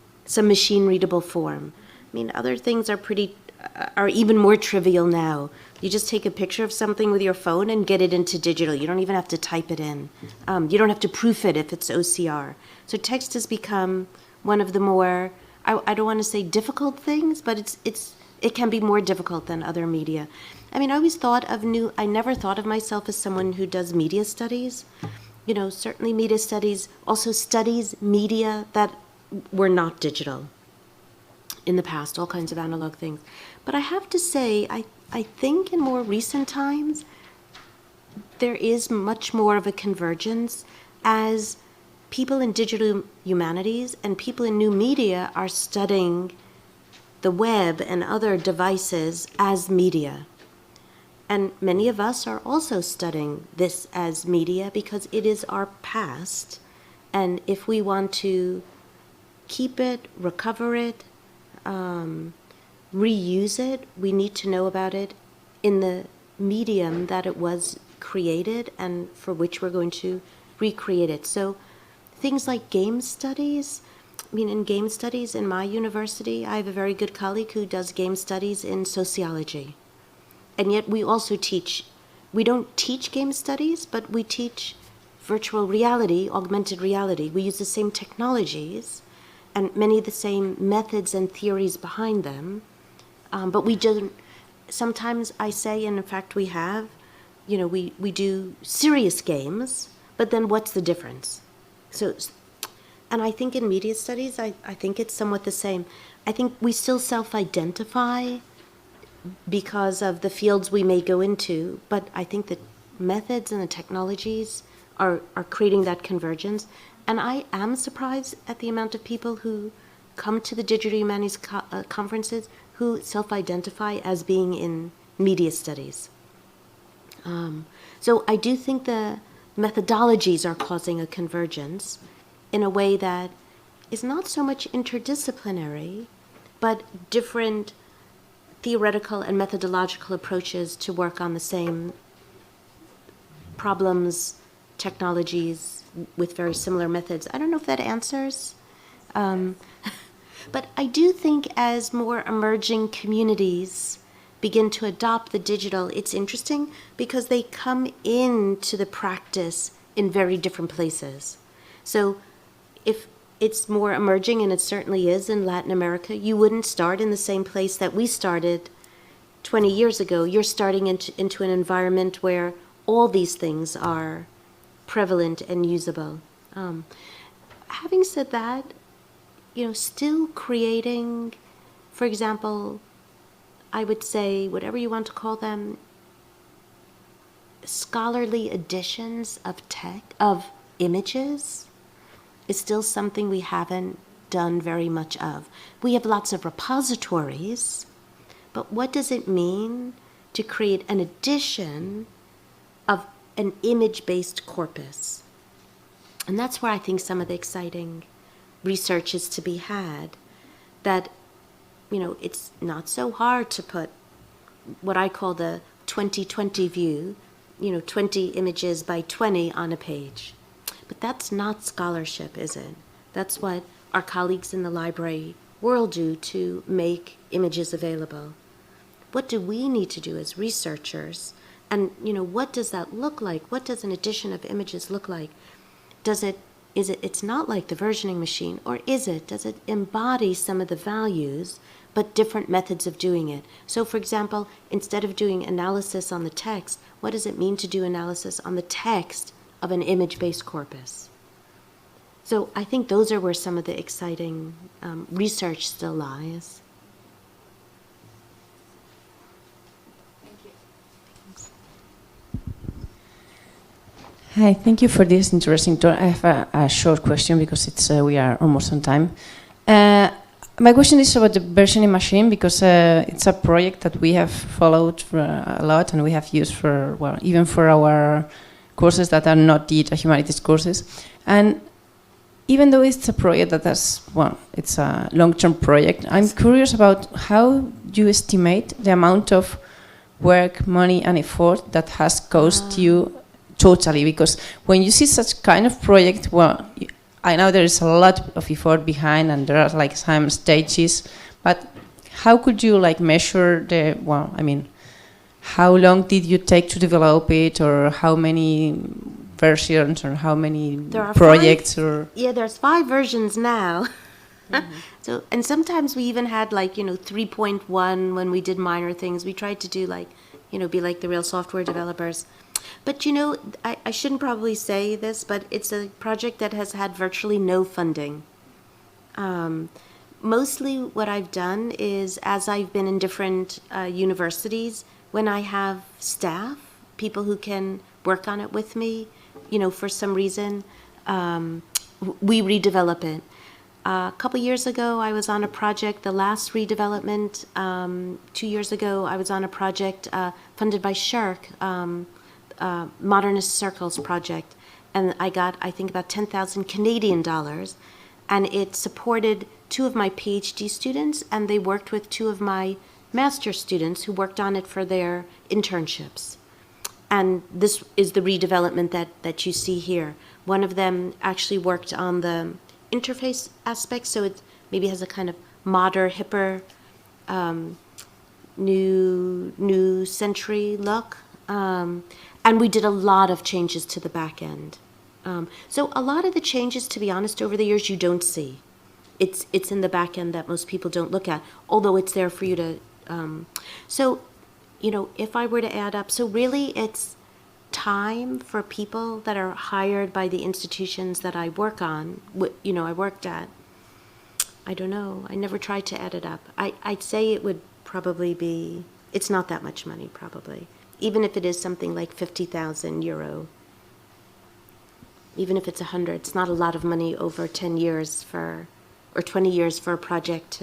S2: machine-readable form. I mean, other things are even more trivial now. You just take a picture of something with your phone and get it into digital. You don't even have to type it in. You don't have to proof it if it's OCR. So text has become one of the more, I don't want to say difficult things, but it can be more difficult than other media. I mean, I always thought I never thought of myself as someone who does media studies. You know, certainly media studies also studies media that were not digital in the past, all kinds of analog things. But I have to say, I think in more recent times, there is much more of a convergence as people in digital humanities and people in new media are studying the web and other devices as media. And many of us are also studying this as media because it is our past. And if we want to keep it, recover it, reuse it, we need to know about it in the medium that it was created and for which we're going to recreate it. So things like game studies, I mean, in game studies in my university, I have a very good colleague who does game studies in sociology. And yet we also teach, we don't teach game studies, but we teach virtual reality, augmented reality. We use the same technologies and many of the same methods and theories behind them. But we don't, sometimes I say, and in fact we have, you know, we do serious games, but then what's the difference? So, and I think in media studies, I think it's somewhat the same. I think we still self-identify because of the fields we may go into, but I think the methods and the technologies are creating that convergence. And I am surprised at the amount of people who come to the Digital Humanities conferences who self-identify as being in media studies. So I do think the methodologies are causing a convergence in a way that is not so much interdisciplinary, but different theoretical and methodological approaches to work on the same problems, technologies with very similar methods. I don't know if that answers. But I do think as more emerging communities begin to adopt the digital, it's interesting because they come into the practice in very different places. So if it's more emerging, and it certainly is in Latin America, you wouldn't start in the same place that we started 20 years ago. You're starting into an environment where all these things are prevalent and usable. Having said that, you know, still creating, for example, I would say, whatever you want to call them, scholarly editions of images is still something we haven't done very much of. We have lots of repositories, but what does it mean to create an edition of an image-based corpus? And that's where I think some of the exciting research is to be had, that, you know, it's not so hard to put what I call the 2020 view, you know, 20 images by 20 on a page. But that's not scholarship, is it? That's what our colleagues in the library world do to make images available. What do we need to do as researchers? And, you know, what does that look like? What does an edition of images look like? It's not like the versioning machine, or does it embody some of the values, but different methods of doing it? So, for example, instead of doing analysis on the text, what does it mean to do analysis on the text of an image-based corpus? So I think those are where some of the exciting research still lies.
S9: Hi, thank you for this interesting talk. I have a short question because we are almost on time. My question is about the versioning machine, because it's a project that we have followed for a lot and we have used for, well, even for our courses that are not digital humanities courses. And even though it's a project that has, well, it's a long-term project, I'm curious about how you estimate the amount of work, money, and effort that has cost you totally, because when you see such kind of project, well, I know there is a lot of effort behind and there are like some stages, but how could you like measure the, well, I mean, how long did you take to develop it, or how many versions, or how many projects?
S2: There's 5 versions now. Mm-hmm. So, and sometimes we even had like, 3.1 when we did minor things. We tried to do like, be like the real software developers. But I shouldn't probably say this, but it's a project that has had virtually no funding. Mostly what I've done is, as I've been in different universities, when I have staff, people who can work on it with me, for some reason, we redevelop it. A couple years ago, I was on a project, the last redevelopment. 2 years ago, I was on a project funded by SHERC, Modernist Circles project, and I got, I think, about 10,000 Canadian dollars, and it supported 2 of my PhD students, and they worked with 2 of my master students who worked on it for their internships. And this is the redevelopment that you see here. One of them actually worked on the interface aspect, so it maybe has a kind of modern, hipper, new century look. And we did a lot of changes to the back end. So a lot of the changes, to be honest, over the years you don't see. It's in the back end that most people don't look at, although it's there for you to. So, you know, if I were to add up, so really it's time for people that are hired by the institutions that I work on, you know, I worked at. I don't know. I never tried to add it up. I'd say it would probably be, it's not that much money probably. Even if it is something like 50,000 euro. Even if it's 100, it's not a lot of money over 10 years for, or 20 years for a project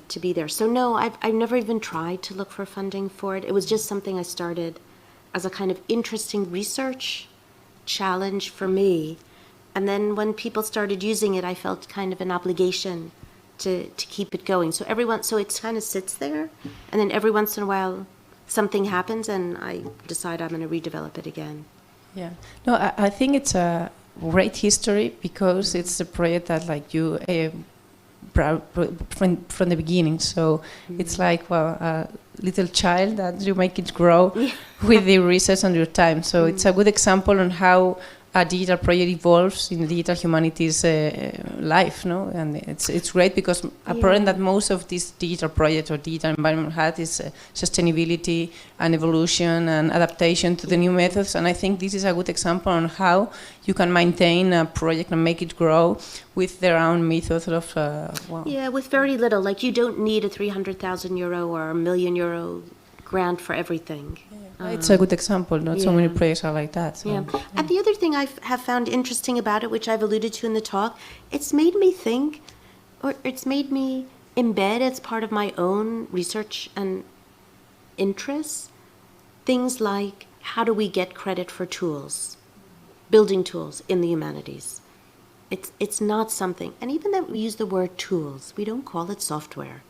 S2: to be there. So no, I've never even tried to look for funding for it. It was just something I started as a kind of interesting research challenge for me. And then when people started using it, I felt kind of an obligation to keep it going. So so it kind of sits there, and then every once in a while something happens and I decide I'm going to redevelop it again.
S9: Yeah. No, I think it's a great history because it's a project that like you from the beginning. So it's like, well, a little child that you make it grow with the research on your time. So it's a good example on how a digital project evolves in the digital humanities life, no? And it's great because a problem that most of these digital projects or digital environment had is sustainability and evolution and adaptation to the new methods. And I think this is a good example on how you can maintain a project and make it grow with their own methods of,
S2: Yeah, with very little. Like you don't need a 300,000 euro or a €1 million grant for everything.
S9: It's a good example. Not so many projects are like that. So.
S2: Yeah. And the other thing I have found interesting about it, which I've alluded to in the talk, it's made me think, or it's made me embed as part of my own research and interests, things like how do we get credit for tools, building tools in the humanities. It's not something, and even that we use the word tools, we don't call it software.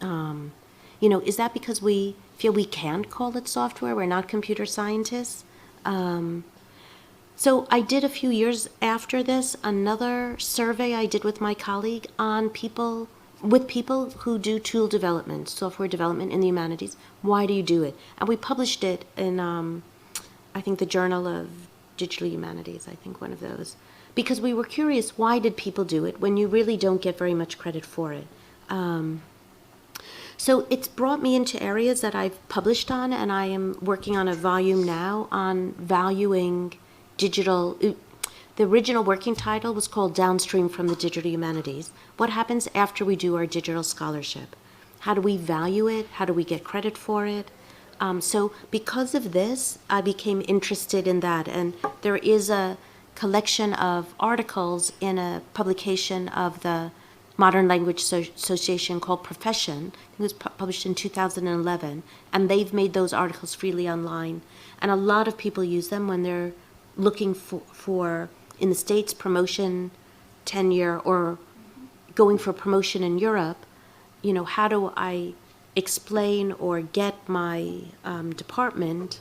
S2: You know, is that because we feel we can't call it software? We're not computer scientists. So I did a few years after this another survey I did with my colleague on people who do tool development, software development in the humanities. Why do you do it? And we published it in, I think, the Journal of Digital Humanities, I think one of those. Because we were curious, why did people do it when you really don't get very much credit for it? So it's brought me into areas that I've published on, and I am working on a volume now on valuing digital. The original working title was called Downstream from the Digital Humanities. What happens after we do our digital scholarship? How do we value it? How do we get credit for it? So because of this, I became interested in that. And there is a collection of articles in a publication of the Modern Language Association called Profession. It was published in 2011, and they've made those articles freely online. And a lot of people use them when they're looking for in the States, promotion, tenure, or going for promotion in Europe. You know, how do I explain or get my department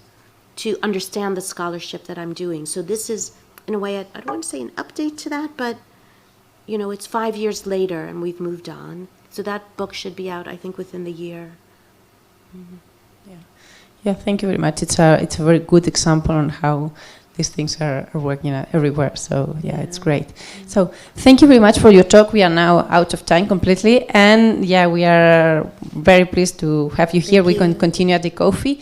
S2: to understand the scholarship that I'm doing? So this is, in a way, I don't want to say an update to that, but you know, it's 5 years later and we've moved on. So that book should be out, I think, within the year.
S9: Mm-hmm. Yeah, thank you very much. It's a very good example on how these things are working everywhere. So yeah, it's great. So thank you very much for your talk. We are now out of time completely. And yeah, we are very pleased to have you here. We can continue at the coffee.